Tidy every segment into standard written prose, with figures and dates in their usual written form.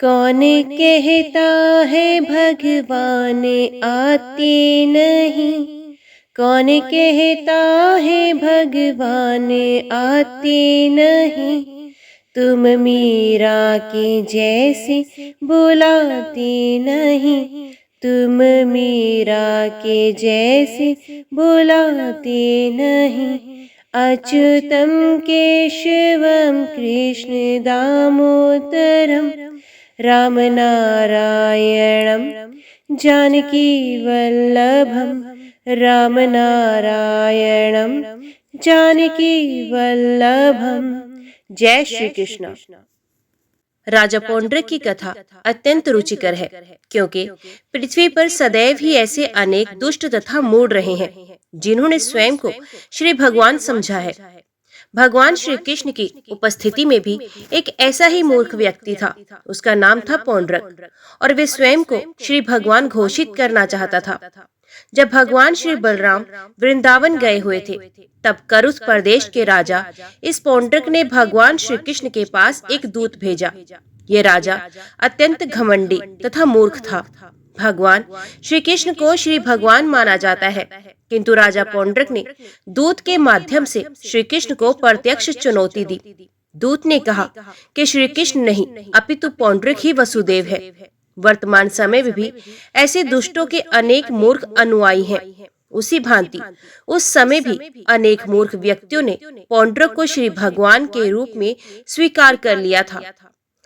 कौन कहता है भगवान आते नहीं, कौन कहता है भगवान आते नहीं। तुम मीरा के जैसे बुलाते नहीं, तुम मीरा के जैसे बुलाते नहीं। अच्युतम केशवम कृष्ण दामोदरम राम नारायणम जानकी वल्लभम, राम नारायणम जानकी वल्लभम। जय श्री कृष्ण। राजा पौंड्रक की कथा अत्यंत रुचिकर है, क्योंकि पृथ्वी पर सदैव ही ऐसे अनेक दुष्ट तथा मूढ़ रहे हैं जिन्होंने स्वयं को श्री भगवान समझा है। भगवान श्री कृष्ण की उपस्थिति में भी एक ऐसा ही मूर्ख व्यक्ति था। उसका नाम था पौंड्रक, और वे स्वयं को श्री भगवान घोषित करना चाहता था। जब भगवान श्री बलराम वृंदावन गए हुए थे, तब करुष प्रदेश के राजा इस पौंड्रक ने भगवान श्री कृष्ण के पास एक दूत भेजा। ये राजा अत्यंत घमंडी तथा मूर्ख था। भगवान श्री कृष्ण को श्री भगवान माना जाता है, किंतु राजा पौंड्रक ने दूत के माध्यम से श्री कृष्ण को प्रत्यक्ष चुनौती दी। दूत ने कहा कि श्री कृष्ण नहीं, अपितु पौंड्रक ही वसुदेव है। वर्तमान समय में भी ऐसे दुष्टों के अनेक मूर्ख अनुयायी हैं। उसी भांति उस समय भी अनेक मूर्ख व्यक्तियों ने पौंड्रक को श्री भगवान के रूप में स्वीकार कर लिया था।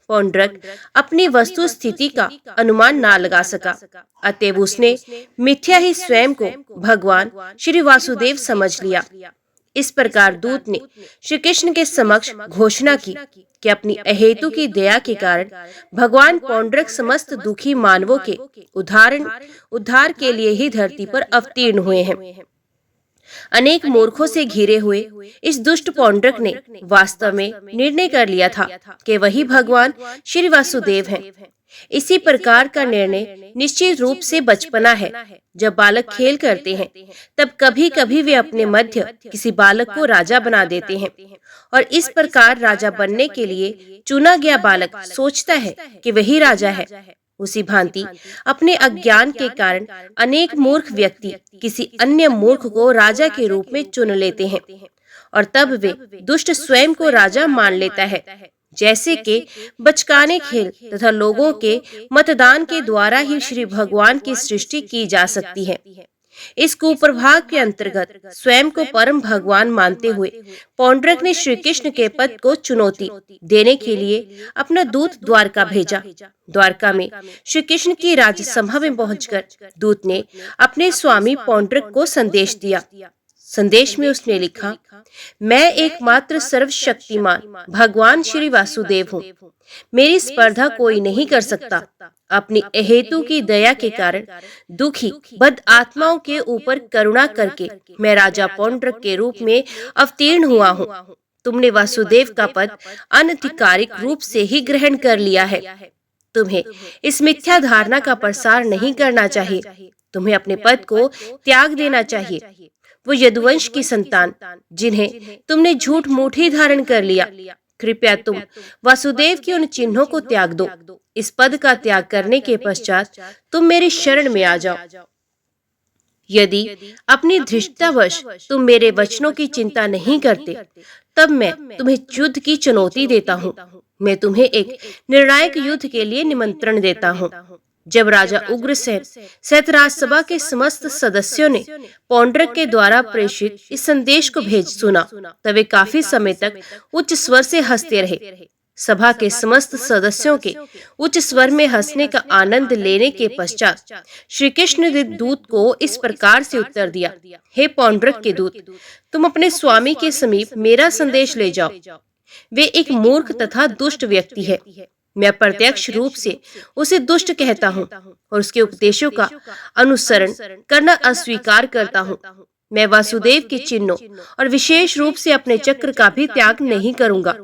पौंड्रक अपनी वस्तु स्थिति का अनुमान ना लगा सका, अतएव उसने मिथ्या ही स्वयं को भगवान श्री वासुदेव समझ लिया। इस प्रकार दूत ने श्री कृष्ण के समक्ष घोषणा की कि अपनी अहेतु की दया के कारण भगवान पौंड्रक समस्त दुखी मानवों के उद्धार के लिए ही धरती पर अवतीर्ण हुए हैं। अनेक मूर्खों से घिरे हुए इस दुष्ट पौंड्रक ने वास्तव में निर्णय कर लिया था कि वही भगवान श्री वासुदेव हैं। इसी प्रकार का निर्णय निश्चित रूप से बचपना है। जब बालक खेल करते हैं, तब कभी कभी वे अपने मध्य किसी बालक को राजा बना देते हैं, और इस प्रकार राजा बनने के लिए चुना गया बालक सोचता है कि वही राजा है। उसी भांति अपने अज्ञान के कारण अनेक मूर्ख व्यक्ति किसी अन्य मूर्ख को राजा के रूप में चुन लेते हैं, और तब वे दुष्ट स्वयं को राजा मान लेता है। जैसे कि बचकाने खेल तथा लोगों के मतदान के द्वारा ही श्री भगवान की सृष्टि की जा सकती है। इस कुप्रभाव के अंतर्गत स्वयं को परम भगवान मानते हुए पौंड्रक ने श्री कृष्ण के पद को चुनौती देने के लिए अपना दूत द्वारका भेजा। द्वारका में श्री कृष्ण की राजसभा में पहुंचकर दूत ने अपने स्वामी पौंड्रक को संदेश दिया। संदेश में उसने लिखा, मैं एकमात्र सर्वशक्तिमान भगवान श्री वासुदेव हूँ। मेरी स्पर्धा कोई नहीं कर सकता। अपनी अहेतु की दया के कारण दुखी बद आत्माओं के ऊपर करुणा करके मैं राजा पौंड्रक के रूप में अवतीर्ण हुआ हूँ। तुमने वासुदेव का पद अनधिकारिक रूप से ही ग्रहण कर लिया है। तुम्हें इस मिथ्या धारणा का प्रसार नहीं करना चाहिए। तुम्हें अपने पद को त्याग देना चाहिए। वो यदुवंश की संतान जिन्हें तुमने झूठ मूठ ही धारण कर लिया, कृपया तुम वासुदेव के उन चिन्हों को त्याग दो। इस पद का त्याग करने के पश्चात तुम मेरी शरण में आ जाओ। यदि अपनी धृष्टतावश तुम मेरे वचनों की चिंता नहीं करते, तब मैं तुम्हें युद्ध की चुनौती देता हूँ। मैं तुम्हें एक निर्णायक युद्ध के लिए निमंत्रण देता हूँ। जब राजा उग्रसेन सहित राजसभा के समस्त सदस्यों ने पौंड्रक के द्वारा प्रेषित इस संदेश को भेज सुना, तब वे काफी समय तक उच्च स्वर से हंसते रहे। सभा के समस्त सदस्यों के उच्च स्वर में हंसने का आनंद लेने के पश्चात श्री कृष्ण ने दूत को इस प्रकार से उत्तर दिया, हे पौंड्रक के दूत, तुम अपने स्वामी के समीप मेरा संदेश ले जाओ। वे एक मूर्ख तथा दुष्ट व्यक्ति है। मैं प्रत्यक्ष रूप से उसे दुष्ट कहता हूँ और उसके उपदेशों का अनुसरण करना अस्वीकार करता हूँ। मैं वासुदेव के चिन्हों और विशेष रूप से अपने चक्र का भी त्याग नहीं करूंगा।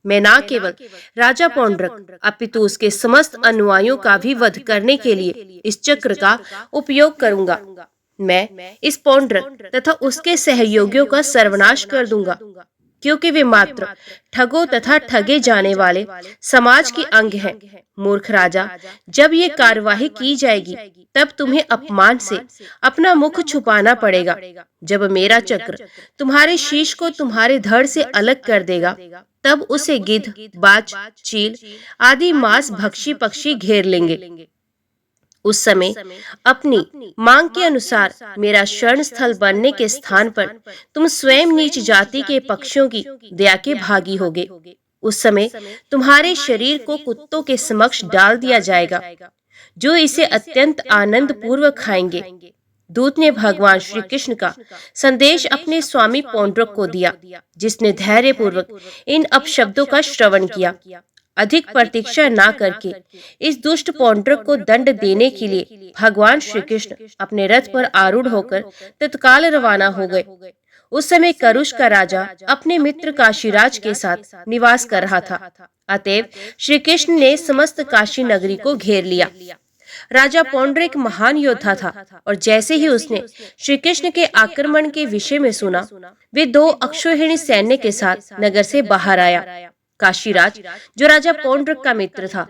मैं न केवल राजा पौंड्रक अपितु उसके समस्त अनुयायियों का भी वध करने के लिए इस चक्र का उपयोग करूंगा। मैं इस पौंड्रक तथा उसके सहयोगियों का सर्वनाश कर दूंगा, क्योंकि वे मात्र ठगों तथा ठगे जाने वाले समाज के अंग हैं। मूर्ख राजा, जब ये कार्यवाही की जाएगी तब तुम्हें अपमान से अपना मुख छुपाना पड़ेगा। जब मेरा चक्र तुम्हारे शीश को तुम्हारे धड़ से अलग कर देगा, तब उसे गिद्ध, बाज, चील आदि मांस भक्षी पक्षी घेर लेंगे। उस समय अपनी मांग के अनुसार मेरा शरण स्थल बनने के स्थान पर तुम स्वयं नीच जाति के पक्षियों की दया के भागी होगे। उस समय तुम्हारे शरीर को कुत्तों के समक्ष डाल दिया जाएगा, जो इसे अत्यंत आनंद पूर्वक खाएंगे। दूत ने भगवान श्री कृष्ण का संदेश अपने स्वामी पौंड्रक को दिया, जिसने धैर्य पूर्वक इन अपशब्दों का श्रवण किया। अधिक प्रतीक्षा ना करके इस दुष्ट पौंड्रक को दंड देने के लिए भगवान श्री कृष्ण अपने रथ पर आरूढ़ होकर तत्काल रवाना हो गए। उस समय करुष का राजा अपने मित्र काशीराज के साथ निवास कर रहा था। अतएव श्री कृष्ण ने समस्त काशी नगरी को घेर लिया। राजा पौंड्रिक महान योद्धा था और जैसे ही उसने श्री कृष्ण के आक्रमण के विषय में सुना, वे 2 अक्षौहिणी सैन्य के साथ नगर से बाहर आया। काशीराज, जो राजा पौंड्रक का मित्र था,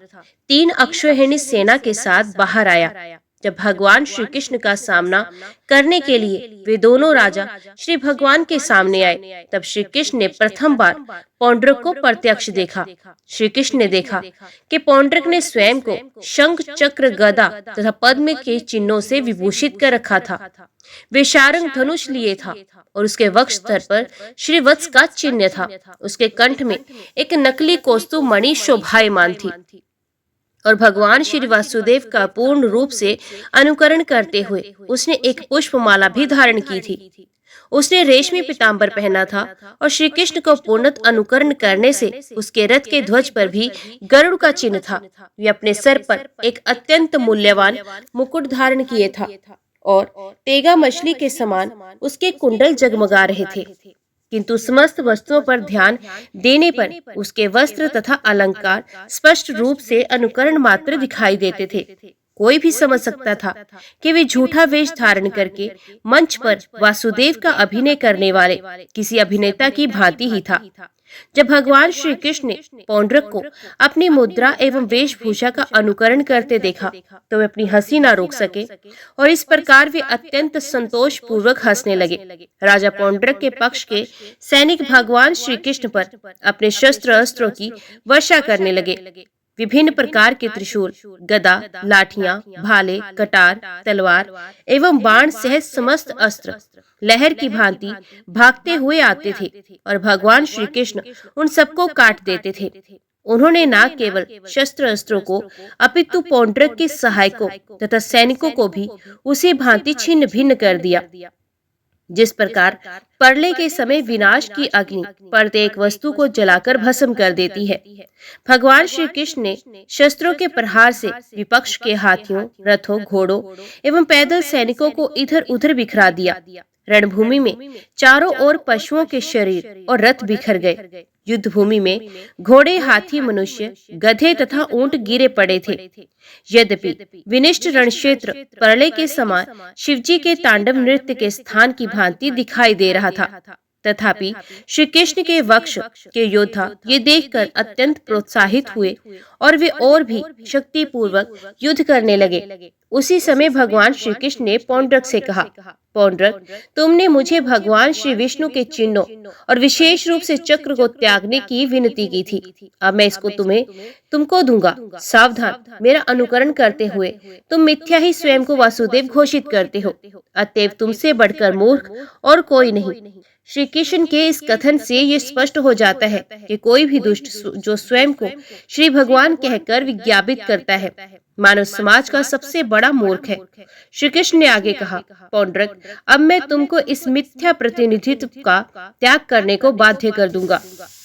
3 अक्षौहिणी सेना के साथ बाहर आया। जब भगवान श्री कृष्ण का सामना करने के लिए वे दोनों राजा श्री भगवान के सामने आए, तब श्री कृष्ण ने प्रथम बार पौंड्रक को प्रत्यक्ष देखा। श्री कृष्ण ने देखा कि पौंड्रक ने स्वयं को शंख, चक्र, गदा तथा पद्म के चिन्हों से विभूषित कर रखा था। वे शारंग धनुष लिए था और उसके वक्ष स्तर पर श्रीवत्स का चिन्ह था। उसके कंठ में एक नकली कौस्तुभ मणि शोभायमान थी और भगवान श्री वासुदेव का पूर्ण रूप से अनुकरण करते हुए उसने एक पुष्पमाला भी धारण की थी। उसने रेशमी पीताम्बर पहना था और श्री कृष्ण को पूर्णत अनुकरण करने से उसके रथ के ध्वज पर भी गरुड़ का चिन्ह था। वे अपने सर पर एक अत्यंत मूल्यवान मुकुट धारण किए था और तेगा मछली के समान उसके कुंडल जगमगा रहे थे। किंतु समस्त वस्तुओं पर ध्यान देने पर उसके वस्त्र तथा अलंकार स्पष्ट रूप से अनुकरण मात्र दिखाई देते थे। कोई भी समझ सकता था कि वे झूठा वेश धारण करके मंच पर वासुदेव का अभिनय करने वाले किसी अभिनेता की भांति ही था। जब भगवान श्री कृष्ण ने पौंड्रक को अपनी मुद्रा एवं वेशभूषा का अनुकरण करते देखा, तो वे अपनी हंसी ना रोक सके और इस प्रकार वे अत्यंत संतोष पूर्वक हंसने लगे। राजा पौंड्रक के पक्ष के सैनिक भगवान श्री कृष्ण पर अपने शस्त्र अस्त्रों की वर्षा करने लगे। विभिन्न प्रकार के त्रिशूल, गदा, लाठियां, भाले, कटार, तलवार एवं बाण सहित समस्त अस्त्र लहर की भांति भागते हुए आते थे और भगवान श्री कृष्ण उन सबको काट देते थे। उन्होंने न केवल शस्त्र अस्त्रों को अपितु पौंड्रक के सहायकों तथा सैनिकों को भी उसी भांति छिन्न भिन्न कर दिया। जिस प्रकार प्रलय के समय विनाश की अग्नि प्रत्येक वस्तु को जलाकर भस्म कर देती है, भगवान श्री कृष्ण ने शस्त्रों के प्रहार से विपक्ष के हाथियों, रथों, घोड़ों एवं पैदल सैनिकों को इधर उधर बिखरा दिया। रणभूमि में चारों ओर पशुओं के शरीर और रथ बिखर गए। युद्ध भूमि में घोड़े, हाथी, मनुष्य, गधे तथा ऊंट गिरे पड़े थे। यद्यपि विनिष्ट रण क्षेत्र प्रलय के समान शिवजी के तांडव नृत्य के स्थान की भांति दिखाई दे रहा था, तथापि श्री कृष्ण के वक्ष के योद्धा ये देखकर अत्यंत प्रोत्साहित हुए और वे और भी शक्ति पूर्वक युद्ध करने लगे। उसी समय भगवान श्री कृष्ण ने पौंड्रक से कहा, पौंड्रक, तुमने मुझे भगवान श्री विष्णु के चिन्हों और विशेष रूप से चक्र को त्यागने की विनती की थी। अब मैं इसको तुमको दूंगा। सावधान, मेरा अनुकरण करते हुए तुम मिथ्या ही स्वयं को वासुदेव घोषित करते हो। अतएव तुमसे बढ़कर मूर्ख और कोई नहीं। श्री कृष्ण के इस कथन से ये स्पष्ट हो जाता है कि कोई भी दुष्ट जो स्वयं को श्री भगवान कहकर विज्ञापित करता है, मानव समाज का सबसे बड़ा मूर्ख है। श्री कृष्ण ने आगे कहा, पौंड्रक, अब मैं तुमको इस मिथ्या प्रतिनिधित्व का त्याग करने को बाध्य कर दूंगा।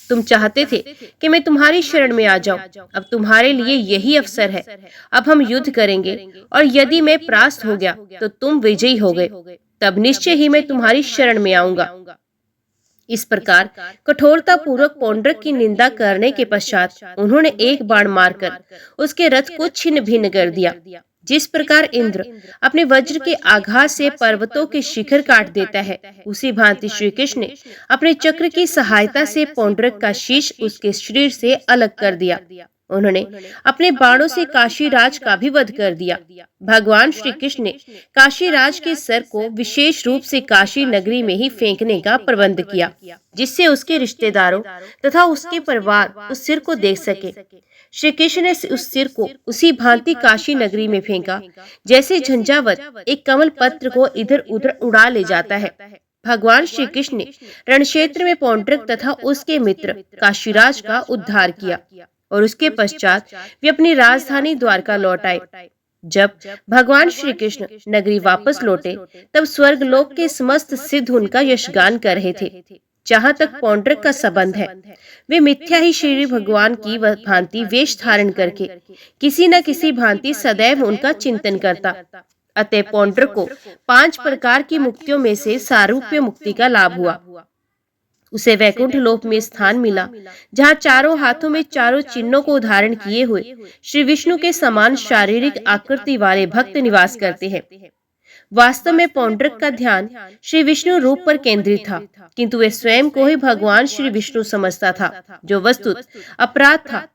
तुम चाहते थे कि मैं तुम्हारी शरण में आ जाऊं, अब तुम्हारे लिए यही अवसर है। अब हम युद्ध करेंगे और यदि मैं परास्त हो गया तो तुम विजयी हो गए, तब निश्चय ही मैं तुम्हारी शरण में आऊंगा। इस प्रकार कठोरता पूर्वक पौंड्रक की निंदा करने के पश्चात उन्होंने एक बाण मारकर उसके रथ को छिन्न भिन्न कर दिया। जिस प्रकार इंद्र अपने वज्र के आघात से पर्वतों के शिखर काट देता है, उसी भांति श्री कृष्ण ने अपने चक्र की सहायता से पौंड्रक का शीश उसके शरीर से अलग कर दिया। उन्होंने अपने बाणों से काशीराज का भी वध कर दिया। भगवान श्री कृष्ण ने काशीराज के सर को विशेष रूप से काशी नगरी में ही फेंकने का प्रबंध किया, जिससे उसके रिश्तेदारों तथा उसके परिवार उस सिर को देख सके। श्री कृष्ण ने उस सिर को उसी भांति काशी नगरी में फेंका जैसे झंझावत एक कमल पत्र को इधर उधर उड़ा ले जाता है। भगवान श्री कृष्ण ने रणक्षेत्र में पौंड्रक तथा उसके मित्र काशीराज का उद्धार किया और उसके पश्चात वे अपनी राजधानी द्वारका लौट आए। जब भगवान श्री कृष्ण नगरी वापस लौटे, तब स्वर्गलोक के समस्त सिद्ध उनका यशगान कर रहे थे। जहाँ तक पौंड्रक का संबंध है, वे मिथ्या ही श्री भगवान की भांति वेश धारण करके किसी न किसी भांति सदैव उनका चिंतन करता। अतः पौंड्रक को 5 प्रकार की मुक्तियों में से सारूप्य मुक्ति का लाभ हुआ। उसे वैकुंठ लोक में स्थान मिला, जहाँ चारों हाथों में चारों चिन्हों को धारण किए हुए श्री विष्णु के समान शारीरिक आकृति वाले भक्त निवास करते हैं। वास्तव में पौंड्रक का ध्यान श्री विष्णु रूप पर केंद्रित था, किंतु वे स्वयं को ही भगवान श्री विष्णु समझता था, जो वस्तुत अपराध था।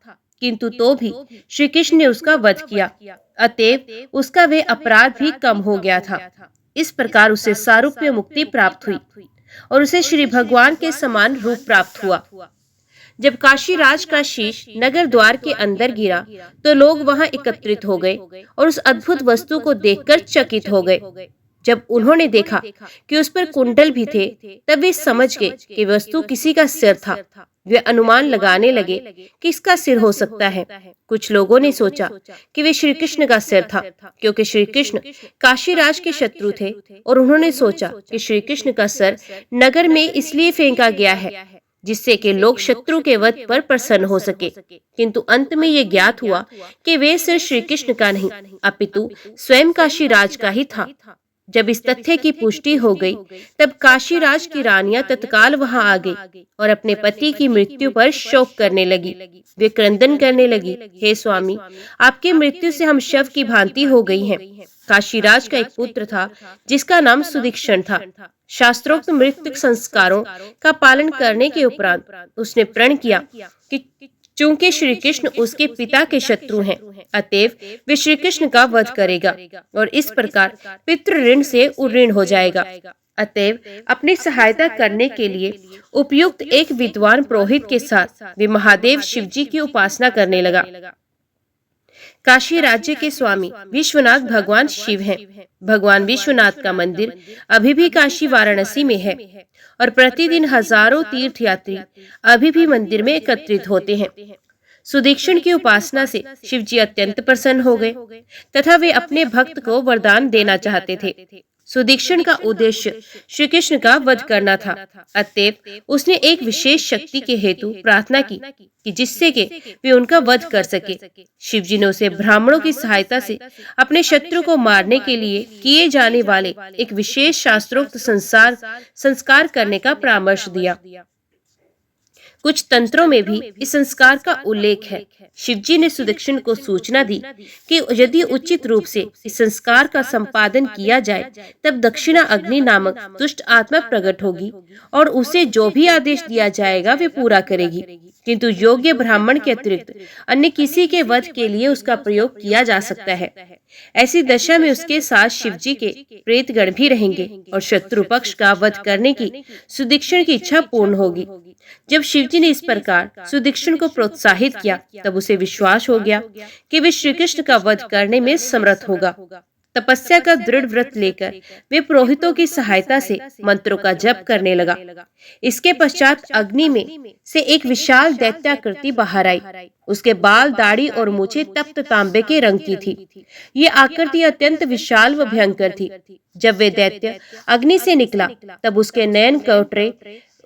किंतु तो भी श्री कृष्ण ने उसका वध किया, अतएव उसका वे अपराध भी कम हो गया था। इस प्रकार उसे सारूप्य मुक्ति प्राप्त हुई और उसे श्री भगवान के समान रूप प्राप्त हुआ। जब काशीराज का शीश नगर द्वार के अंदर गिरा, तो लोग वहां एकत्रित हो गए और उस अद्भुत वस्तु को देखकर चकित हो गए। जब उन्होंने देखा कि उस पर कुंडल भी थे, तब वे समझ गए कि वस्तु किसी का सिर था। वे अनुमान लगाने लगे कि इसका सिर हो सकता है। कुछ लोगों ने सोचा कि वे श्री कृष्ण का सिर था, क्योंकि श्री कृष्ण काशीराज के शत्रु थे, और उन्होंने सोचा कि श्री कृष्ण का सर नगर में इसलिए फेंका गया है जिससे कि लोग शत्रु के वध पर प्रसन्न हो सके। किंतु अंत में ये ज्ञात हुआ कि वे सिर श्री कृष्ण का नहीं, अपितु स्वयं काशीराज का ही था। जब इस तथ्य की पुष्टि हो गई, तब काशीराज की रानियां तत्काल वहां आ गई और अपने पति की मृत्यु पर शोक करने लगी। वे क्रंदन करने लगी, हे स्वामी, आपकी मृत्यु से हम शव की भांति हो गई हैं। काशीराज का एक पुत्र था जिसका नाम सुदीक्षण था। शास्त्रोक्त मृत्यु संस्कारों का पालन करने के उपरांत उसने प्रण किया कि चूंकि श्री कृष्ण उसके पिता के शत्रु हैं, अतएव वे श्री कृष्ण का वध करेगा और इस प्रकार पितृ ऋण से उऋण हो जाएगा। अतएव अपनी सहायता करने के लिए उपयुक्त एक विद्वान पुरोहित के साथ वे महादेव शिवजी की उपासना करने लगा। काशी राज्य के स्वामी विश्वनाथ भगवान शिव हैं। भगवान विश्वनाथ का मंदिर अभी भी काशी वाराणसी में है और प्रतिदिन हजारों तीर्थयात्री अभी भी मंदिर में एकत्रित होते हैं। सुदीक्षण की उपासना से शिवजी अत्यंत प्रसन्न हो गए तथा वे अपने भक्त को वरदान देना चाहते थे। सुदीक्षण का उद्देश्य श्री कृष्ण का वध करना था, अतएव उसने एक विशेष शक्ति के हेतु प्रार्थना की कि जिससे कि वे उनका वध कर सके। शिवजी ने उसे ब्राह्मणों की सहायता से अपने शत्रु को मारने के लिए किए जाने वाले एक विशेष शास्त्रोक्त संस्कार करने का परामर्श दिया। कुछ तंत्रों में भी इस संस्कार का उल्लेख है। शिवजी ने सुदीक्षण को सूचना दी कि यदि उचित रूप से इस संस्कार का संपादन किया जाए, तब दक्षिणा अग्नि नामक दुष्ट आत्मा प्रकट होगी और उसे जो भी आदेश दिया जाएगा वे पूरा करेगी, किंतु योग्य ब्राह्मण के अतिरिक्त अन्य किसी के वध के लिए उसका प्रयोग किया जा सकता है। ऐसी दशा में उसके साथ शिवजी के प्रेतगण भी रहेंगे और शत्रु पक्ष का वध करने की सुदीक्षण की इच्छा पूर्ण होगी। जब शिवजी ने इस प्रकार सुदीक्षण को प्रोत्साहित किया, तब उसे विश्वास हो गया कि वे श्री कृष्ण का वध करने में समर्थ होगा। तपस्या का दृढ़ व्रत लेकर वे पुरोहितों की सहायता से मंत्रों का जप करने लगा। इसके पश्चात अग्नि में से एक विशाल दैत्याकृति बाहर आई। उसके बाल, दाढ़ी और मूछें तप्त तांबे के रंग की थी। ये आकृति अत्यंत विशाल व भयंकर थी। जब वे दैत्य अग्नि से निकला, तब उसके नयन कटोरे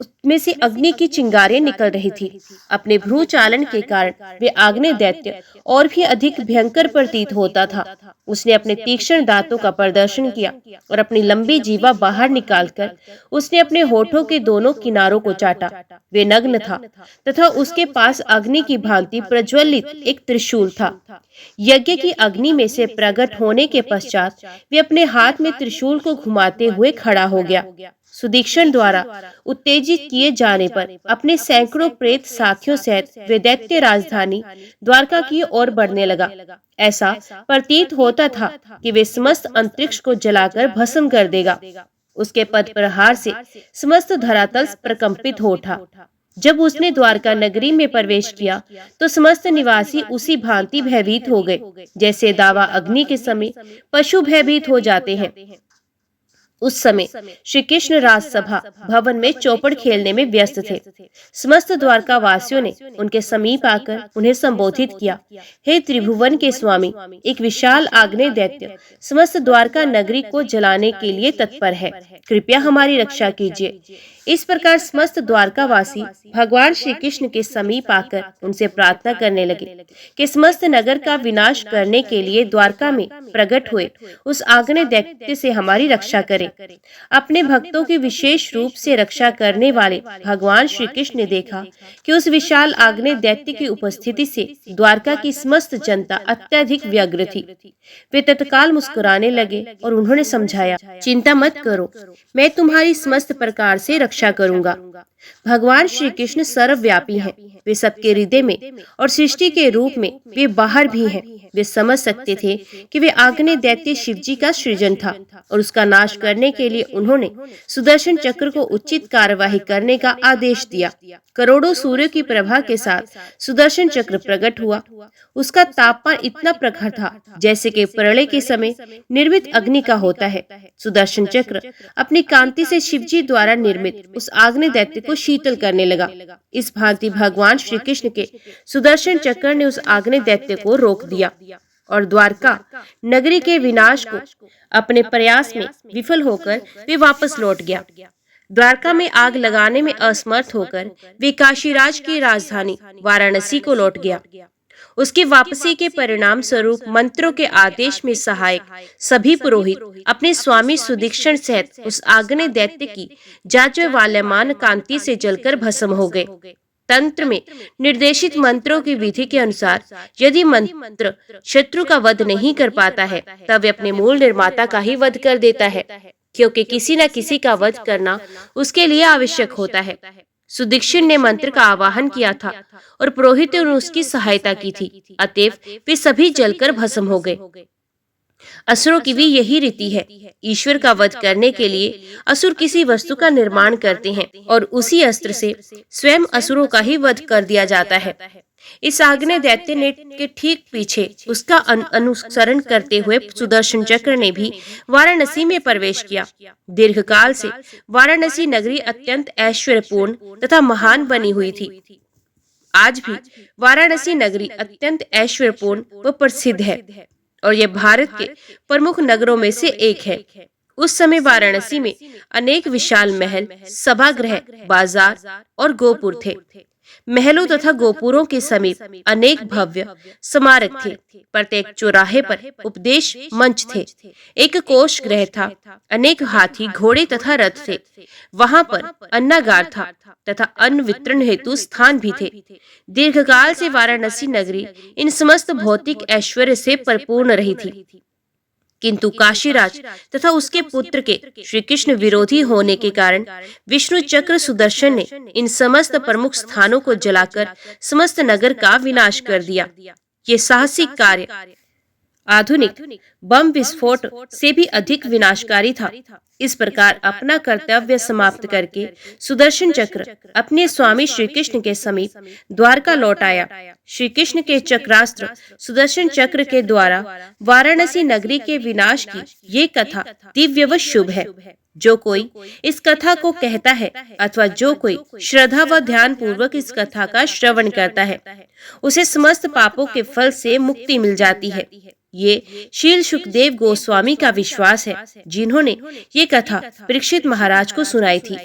उसमें से अग्नि की चिंगारियां निकल रही थी। अपने भ्रू चालन के कारण वे आग्नेय दैत्य और भी अधिक भयंकर प्रतीत होता था। उसने अपने तीक्ष्ण दांतों का प्रदर्शन किया और अपनी लंबी जीवा बाहर निकालकर उसने अपने होठों के दोनों किनारों को चाटा। वे नग्न था तथा उसके पास अग्नि की भांति प्रज्वलित एक त्रिशूल था। यज्ञ की अग्नि में से प्रकट होने के पश्चात वे अपने हाथ में त्रिशूल को घुमाते हुए खड़ा हो गया। सुदीक्षण द्वारा उत्तेजित किए जाने पर अपने सैकड़ों प्रेत साथियों सहित वे दैत्य राजधानी द्वारका की ओर बढ़ने लगा। ऐसा प्रतीत होता था कि वे समस्त अंतरिक्ष को जलाकर भस्म कर देगा। उसके पद प्रहार से समस्त धरातल प्रकंपित हो उठा। जब उसने द्वारका नगरी में प्रवेश किया तो समस्त निवासी उसी भांति भयभीत हो गए जैसे दावा अग्नि के समय पशु भयभीत हो जाते हैं। उस समय श्री कृष्ण राजसभा भवन में चौपड़ खेलने में व्यस्त थे। समस्त द्वारका वासियों ने उनके समीप आकर उन्हें संबोधित किया, हे त्रिभुवन के स्वामी, एक विशाल आग्नेय दैत्य समस्त द्वारका नगरी को जलाने के लिए तत्पर है, कृपया हमारी रक्षा कीजिए। इस प्रकार समस्त द्वारकावासी भगवान श्री कृष्ण के समीप आकर उनसे प्रार्थना करने लगे कि समस्त नगर का विनाश करने के लिए द्वारका में प्रकट हुए उस आग्नेय दैत्य से हमारी रक्षा करें। अपने भक्तों की विशेष रूप से रक्षा करने वाले भगवान श्री कृष्ण ने देखा कि उस विशाल आग्नेय दैत्य की उपस्थिति से द्वारका की समस्त जनता अत्यधिक व्यग्र थी। वे तत्काल मुस्कुराने लगे और उन्होंने समझाया, चिंता मत करो, मैं तुम्हारी समस्त प्रकार से रक्षा करूंगा। भगवान श्री कृष्ण सर्वव्यापी हैं, वे सबके हृदय में और सृष्टि के रूप में वे बाहर भी हैं। वे समझ सकते थे कि वे आग्नेय दैत्य शिवजी का सृजन था और उसका नाश करने के लिए उन्होंने सुदर्शन चक्र को उचित कार्यवाही करने का आदेश दिया। करोड़ों सूर्य की प्रभा के साथ सुदर्शन चक्र प्रकट हुआ। उसका तापमान इतना प्रखर था जैसे कि प्रलय के समय निर्मित अग्नि का होता है। सुदर्शन चक्र अपनी कांति से शिवजी द्वारा निर्मित उस आग्नेय दैत्य को शीतल करने लगा। इस भांति भगवान श्री कृष्ण के सुदर्शन चक्र ने उस आग्नेय दैत्य को रोक दिया और द्वारका नगरी के विनाश को अपने प्रयास में विफल होकर वे वापस लौट गया। द्वारका में आग लगाने में असमर्थ होकर वे काशीराज की राजधानी वाराणसी को लौट गया। उसकी वापसी के परिणाम स्वरूप मंत्रों के आदेश में सहायक सभी पुरोहित अपने स्वामी सुदीक्षण सहित उस आग्नेय दैत्य की जाज्वल्यमान कांति से जलकर भस्म हो गए। तंत्र में निर्देशित मंत्रों की विधि के अनुसार यदि मंत्र शत्रु का वध नहीं कर पाता है तब वे अपने मूल निर्माता का ही वध कर देता है, क्योंकि किसी न किसी का वध करना उसके लिए आवश्यक होता है। सुदीक्षण ने मंत्र का आवाहन किया था और पुरोहितों ने उसकी सहायता की थी, अतएव वे सभी जलकर भस्म हो गए। असुरों की भी यही रीति है। ईश्वर का वध करने के लिए असुर किसी वस्तु का निर्माण करते हैं और उसी अस्त्र से स्वयं असुरों का ही वध कर दिया जाता है। इस आग्नेय दैत्य ने के ठीक पीछे उसका अनुसरण करते हुए सुदर्शन चक्र ने भी वाराणसी में प्रवेश किया। दीर्घकाल से वाराणसी नगरी अत्यंत ऐश्वर्यपूर्ण तथा महान बनी हुई थी। आज भी वाराणसी नगरी अत्यंत ऐश्वर्यपूर्ण व प्रसिद्ध है और यह भारत के प्रमुख नगरों में से एक है। उस समय वाराणसी में अनेक विशाल महल, सभागृह, बाजार और गोपुर थे। महलों तथा गोपुरों के समीप अनेक भव्य स्मारक थे। प्रत्येक चौराहे पर उपदेश मंच थे। एक कोष गृह था। अनेक हाथी, घोड़े तथा रथ थे। वहां पर अन्नागार था तथा अन्न वितरण हेतु स्थान भी थे। दीर्घकाल से वाराणसी नगरी इन समस्त भौतिक ऐश्वर्य से परिपूर्ण रही थी, किंतु काशीराज तथा उसके पुत्र के श्री कृष्ण विरोधी होने के कारण विष्णु चक्र सुदर्शन ने इन समस्त प्रमुख स्थानों को जलाकर समस्त नगर का विनाश कर दिया। ये साहसिक कार्य आधुनिक बम विस्फोट से भी अधिक विनाशकारी था। इस प्रकार अपना कर्तव्य समाप्त करके सुदर्शन चक्र अपने स्वामी श्री कृष्ण के समीप द्वारका लौट आया। श्री कृष्ण के चक्रास्त्र सुदर्शन चक्र के द्वारा वाराणसी नगरी के विनाश की ये कथा दिव्य व शुभ है। जो कोई इस कथा को कहता है अथवा जो कोई श्रद्धा व ध्यान पूर्वक इस कथा का श्रवण करता है, उसे समस्त पापों के फल से मुक्ति मिल जाती है। ये शील सुखदेव गोस्वामी का विश्वास है, जिन्होंने ये कथा परीक्षित महाराज को सुनाई थी।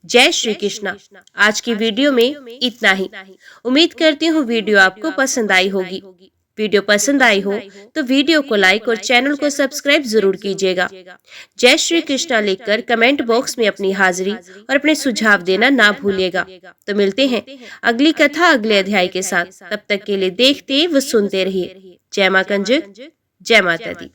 जय श्री कृष्णा। आज की वीडियो में इतना ही। उम्मीद करती हूँ वीडियो आपको पसंद आई होगी। वीडियो पसंद आई हो तो वीडियो को लाइक और चैनल को सब्सक्राइब जरूर कीजिएगा। जय श्री कृष्णा लिखकर कमेंट बॉक्स में अपनी हाजिरी और अपने सुझाव देना ना भूलिएगा। तो मिलते हैं अगली कथा अगले अध्याय के साथ। तब तक के लिए देखते व सुनते रहिए। जय मां कंजक, जय माता दी।